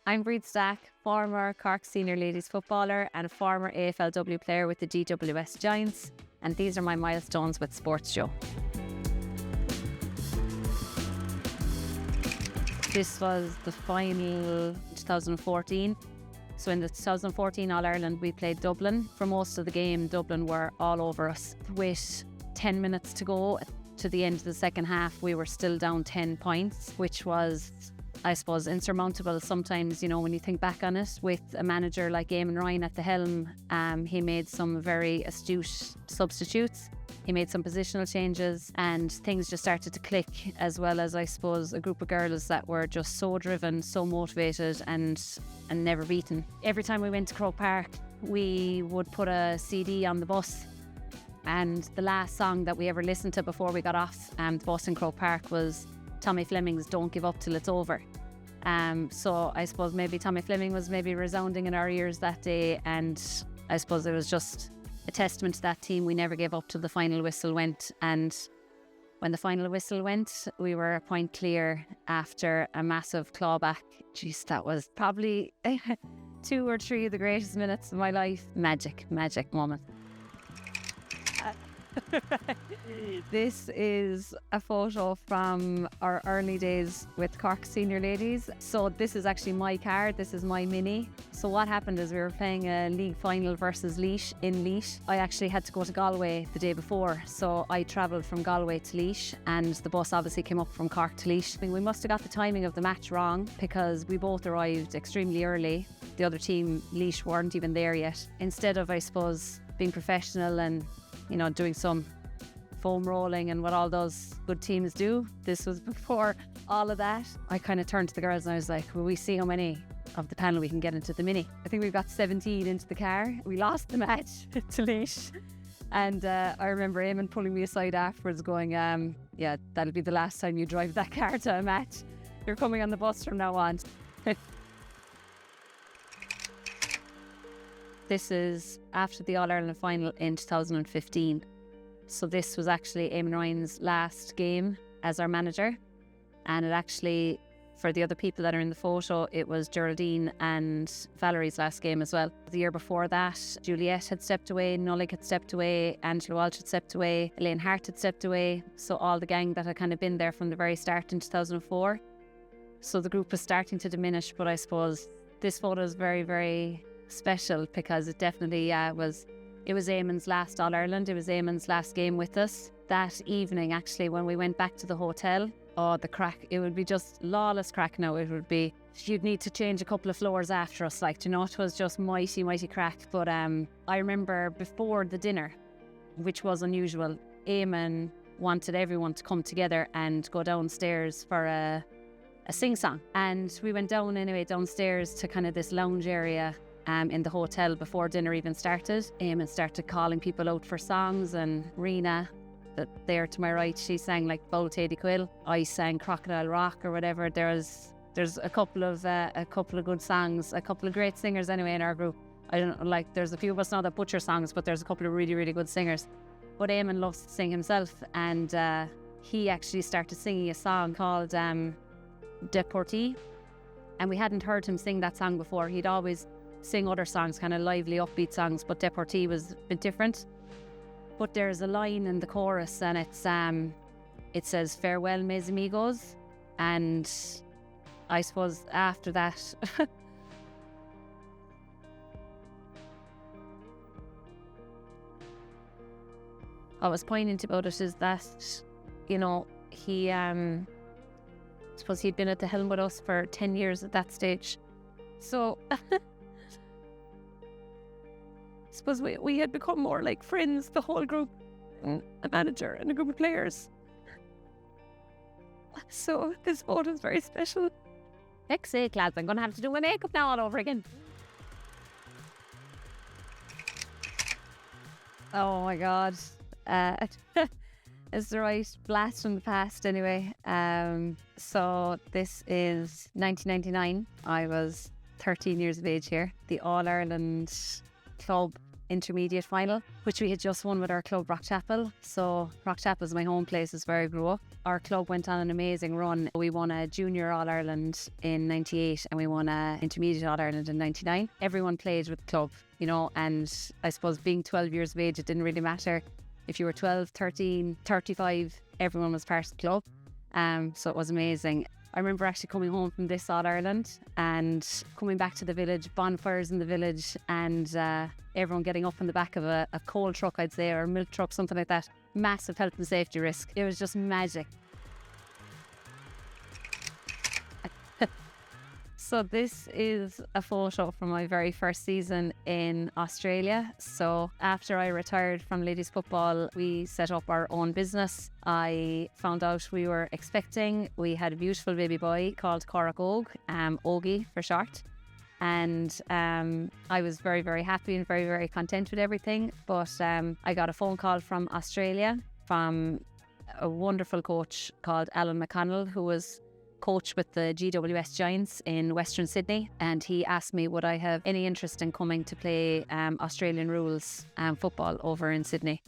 I'm Bríd Stack, former Cork senior ladies footballer and a former AFLW player with the GWS Giants, and these are my milestones with Sports Joe. This was the final 2014. So in the 2014 All-Ireland, we played Dublin. For most of the game, Dublin were all over us. With 10 minutes to go to the end of the second half, we were still down 10 points, which was, I suppose, insurmountable sometimes, when you think back on it. With a manager like Eamon Ryan at the helm, he made some very astute substitutes. He made some positional changes and things just started to click, as well as, I suppose, a group of girls that were just so driven, so motivated and never beaten. Every time we went to Croke Park, we would put a CD on the bus, and the last song that we ever listened to before we got off the bus in Croke Park was Tommy Fleming's Don't Give Up Till It's Over. So I suppose maybe Tommy Fleming was maybe resounding in our ears that day, and I suppose it was just a testament to that team. We never gave up till the final whistle went, and when the final whistle went, we were a point clear after a massive clawback. Jeez, that was probably 2 or 3 of the greatest minutes of my life. Magic moment. This is a photo from our early days with Cork senior ladies. So this is actually my car. This is my Mini. So what happened is we were playing a league final versus Laois in Laois. I actually had to go to Galway the day before, so I travelled from Galway to Laois, and the bus obviously came up from Cork to Laois. We must have got the timing of the match wrong because we both arrived extremely early. The other team, Laois, weren't even there yet. Instead of, I suppose, being professional and doing some foam rolling and what all those good teams do. This was before all of that. I kind of turned to the girls and I was like, will we see how many of the panel we can get into the Mini? I think we've got 17 into the car. We lost the match to Laois. And I remember Eamon pulling me aside afterwards going, yeah, that'll be the last time you drive that car to a match. You're coming on the bus from now on. This is after the All-Ireland final in 2015. So this was actually Eamon Ryan's last game as our manager. And it actually, for the other people that are in the photo, it was Geraldine and Valerie's last game as well. The year before that, Juliet had stepped away, Nullig had stepped away, Angela Walsh had stepped away, Elaine Hart had stepped away. So all the gang that had kind of been there from the very start in 2004. So the group was starting to diminish, but I suppose this photo is very, very special because it definitely was Eamon's last All-Ireland. It was Eamon's last game with us. That evening, actually, when we went back to the hotel, the crack, it would be just lawless crack now. It would be, you'd need to change a couple of floors after us, it was just mighty crack. But I remember before the dinner, which was unusual, Eamon wanted everyone to come together and go downstairs for a sing-song. And we went downstairs to kind of this lounge area in the hotel before dinner even started. Eamon started calling people out for songs, and Rena, there to my right, she sang like Bowl Teddy Quill. I sang Crocodile Rock or whatever. There's a couple of good songs, a couple of great singers anyway in our group. I don't know, there's a few of us now that butcher songs, but there's a couple of really, really good singers. But Eamon loves to sing himself, and he actually started singing a song called Deportee, and we hadn't heard him sing that song before. He'd always sing other songs, kind of lively, upbeat songs, but Deportee was a bit different. But there's a line in the chorus, and it says, "Farewell, mes amigos," and I suppose after that, what was poignant about it is that, he, I suppose he'd been at the helm with us for 10 years at that stage. So I suppose we had become more like friends, the whole group, a manager and a group of players. So this photo is very special. Heck's sake, lads, I'm going to have to do my makeup now all over again. Oh my God. It's the right blast from the past anyway. So this is 1999. I was 13 years of age here. The All-Ireland club intermediate final, which we had just won with our club Rockchapel. So Rockchapel is my home place, is where I grew up. Our club went on an amazing run. We won a junior All-Ireland in 98 and we won a intermediate All-Ireland in 99. Everyone played with the club, you know, and I suppose being 12 years of age, it didn't really matter if you were 12, 13, 35, everyone was part of the club. So it was amazing. I remember actually coming home from this All-Ireland and coming back to the village, bonfires in the village, and everyone getting up in the back of a coal truck, I'd say, or a milk truck, something like that. Massive health and safety risk. It was just magic. So this is a photo from my very first season in Australia. So after I retired from ladies football, we set up our own business. I found out we were expecting. We had a beautiful baby boy called Cork, Ogie for short. And I was very, very happy and very, very content with everything. But I got a phone call from Australia from a wonderful coach called Alan McConnell, who was coach with the GWS Giants in Western Sydney, and he asked me would I have any interest in coming to play Australian rules football over in Sydney.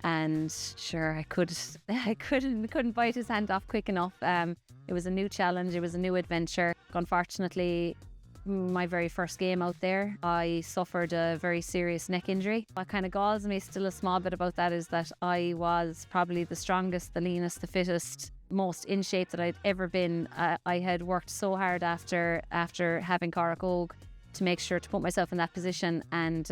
And sure, I couldn't bite his hand off quick enough. It was a new challenge, it was a new adventure. Unfortunately, my very first game out there, I suffered a very serious neck injury. What kind of galls me still a small bit about that is that I was probably the strongest, the leanest, the fittest, most in shape that I'd ever been. I had worked so hard after having Cork to make sure to put myself in that position, and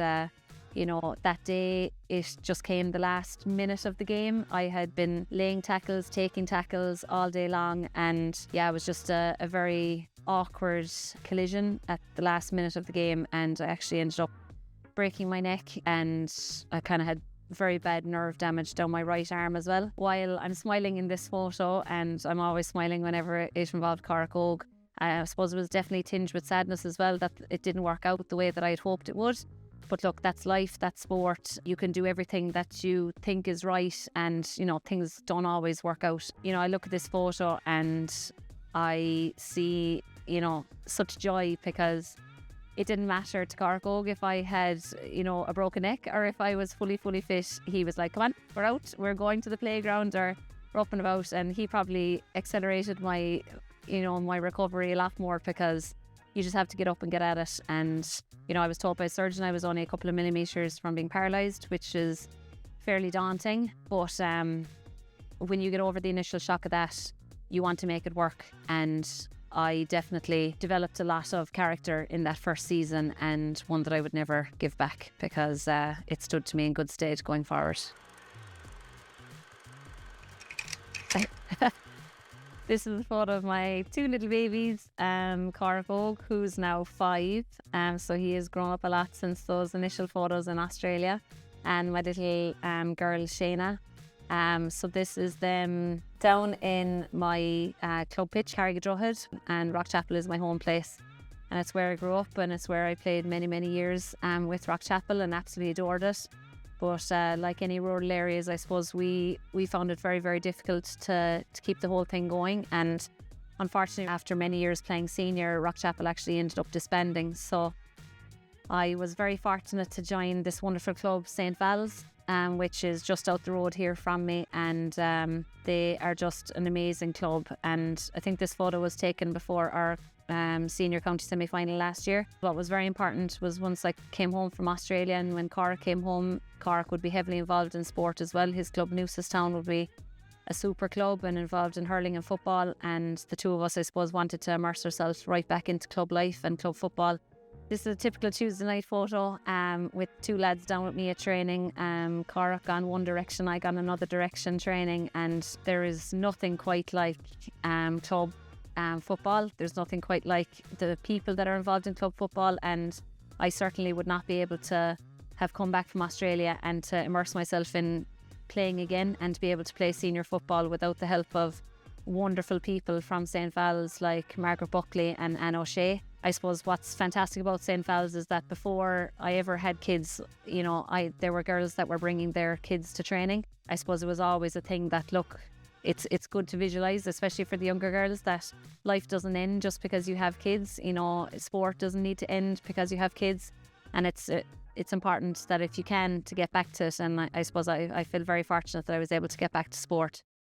you know, that day it just came the last minute of the game. I had been laying tackles, taking tackles all day long, and yeah, it was just a very awkward collision at the last minute of the game, and I actually ended up breaking my neck, and I kind of had very bad nerve damage down my right arm as well. While I'm smiling in this photo, and I'm always smiling whenever it involved Cork, I suppose it was definitely tinged with sadness as well that it didn't work out the way that I had hoped it would. But look, that's life, that's sport. You can do everything that you think is right, and you know, things don't always work out. You know, I look at this photo and I see, you know, such joy, because it didn't matter to Cork if I had, you know, a broken neck or if I was fully fit. He was like, come on, we're out, we're going to the playground, or we're up and about. And he probably accelerated my, you know, my recovery a lot more, because you just have to get up and get at it. And, you know, I was told by a surgeon I was only a couple of millimetres from being paralysed, which is fairly daunting. But when you get over the initial shock of that, you want to make it work. And I definitely developed a lot of character in that first season, and one that I would never give back, because it stood to me in good stead going forward. This is a photo of my two little babies, Cork, who's now 5. So he has grown up a lot since those initial photos in Australia, and my little girl Shayna. So this is them down in my club pitch, Carrigadrohead, and Rockchapel is my home place, and it's where I grew up, and it's where I played many years with Rockchapel, and absolutely adored it. But like any rural areas, I suppose we found it very difficult to keep the whole thing going, and unfortunately after many years playing senior, Rockchapel actually ended up disbanding. So I was very fortunate to join this wonderful club, St. Val's, which is just out the road here from me, and they are just an amazing club. And I think this photo was taken before our senior county semi-final last year. What was very important was once I came home from Australia, and when Cork came home, Cork would be heavily involved in sport as well. His club, Newcestown, would be a super club and involved in hurling and football, and the two of us, I suppose, wanted to immerse ourselves right back into club life and club football. This is a typical Tuesday night photo with two lads down with me at training. Cork gone one direction, I gone another direction training, and there is nothing quite like club football. There's nothing quite like the people that are involved in club football, and I certainly would not be able to have come back from Australia and to immerse myself in playing again and to be able to play senior football without the help of wonderful people from St. Val's like Margaret Buckley and Anne O'Shea. I suppose what's fantastic about St. Val's is that before I ever had kids, you know, there were girls that were bringing their kids to training. I suppose it was always a thing that, look, it's good to visualise, especially for the younger girls, that life doesn't end just because you have kids. You know, sport doesn't need to end because you have kids. And it's it's important that if you can, to get back to it. And I suppose I feel very fortunate that I was able to get back to sport.